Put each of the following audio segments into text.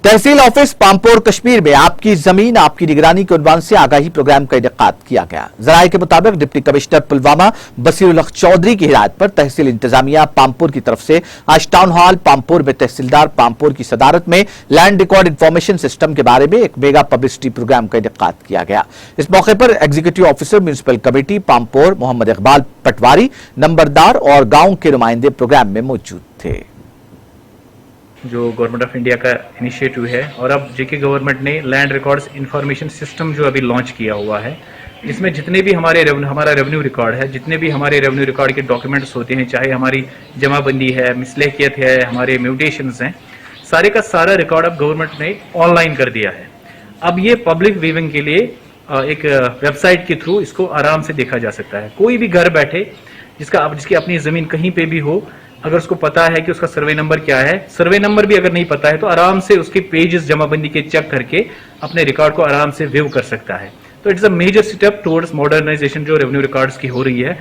तहसील office Pampore Kashmir में आपकी जमीन आपकी निगरानी के उन्वान से आगाही प्रोग्राम का इनेकाद किया गया। जराये के मुताबिक डिप्टी कमिश्नर पुलवामा बसीरुल हक चौधरी की हिदायत पर तहसील इंतजामिया पामपोर की तरफ से आज टाउन हॉल पामपोर में तहसीलदार पामपोर की सदारत में लैंड रिकॉर्ड इंफॉर्मेशन सिस्टम के बारे में एक मेगा पब्लिसिटी प्रोग्राम का इनेकाद किया गया। इस मौके पर executive officer municipal committee Pampore Mohammad Iqbal पटवारी नंबरदार और गांव के नुमाइंदे प्रोग्राम में मौजूद थे। जो गवर्नमेंट ऑफ इंडिया का इनिशिएटिव है और अब जेके गवर्नमेंट ने लैंड रिकॉर्ड्स इंफॉर्मेशन सिस्टम जो अभी लॉन्च किया हुआ है, इसमें जितने भी हमारा रेवेन्यू रिकॉर्ड है, जितने भी हमारे रेवेन्यू रिकॉर्ड के डॉक्यूमेंट्स होते हैं, चाहे हमारी जमाबंदी है, मिसलेकियत है, हमारे म्यूटेशंस हैं, सारे का सारा रिकॉर्ड अब गवर्नमेंट ने ऑनलाइन कर दिया है। अब ये पब्लिक व्यूइंग के लिए एक वेबसाइट के थ्रू इसको आराम से देखा जा सकता है। कोई भी घर बैठे जिसकी अपनी जमीन कहीं पे भी हो, अगर उसको पता है कि उसका सर्वे नंबर क्या है, सर्वे नंबर भी अगर नहीं पता है तो आराम से उसके पेजेस जमाबंदी के चेक करके अपने रिकॉर्ड को आराम से व्यू कर सकता है। तो it's a major step towards modernization जो रेवेन्यू रिकॉर्ड्स की हो रही है,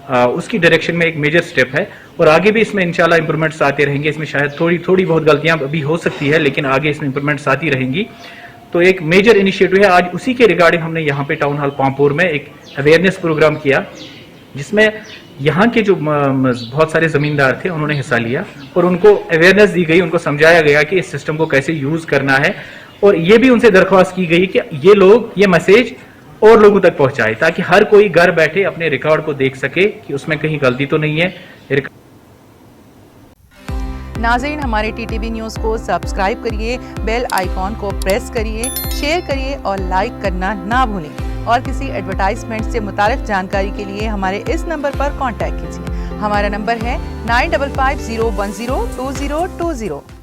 उसकी डायरेक्शन में एक मेजर स्टेप है और आगे भी इसमें इंशाल्लाह इंप्रूवमेंट्स आते रहेंगे। इसमें शायद थोड़ी बहुत गलतियां अभी हो सकती है, लेकिन आगे इसमें इंप्रूवमेंट्स आती रहेंगी। तो एक मेजर इनिशिएटिव है। आज उसी के रिगार्डिंग हमने यहाँ पे टाउन हॉल पामपोर में एक अवेयरनेस प्रोग्राम किया, जिसमें यहाँ के जो बहुत सारे जमींदार थे उन्होंने हिस्सा लिया और उनको अवेयरनेस दी गई, उनको समझाया गया कि इस सिस्टम को कैसे यूज करना है और ये भी उनसे दरख्वास्त की गई कि ये मैसेज और लोगों तक पहुंचाए ताकि हर कोई घर बैठे अपने रिकॉर्ड को देख सके कि उसमें कहीं गलती तो नहीं है। नाज़रीन, हमारे टीटीवी न्यूज़ को सब्सक्राइब करिए, बेल आइकॉन को प्रेस करिए, शेयर करिए और लाइक करना ना भूलें। और किसी एडवर्टाइजमेंट से मुताल्लिक जानकारी के लिए हमारे इस नंबर पर कांटेक्ट कीजिए। हमारा नंबर है 9550102020।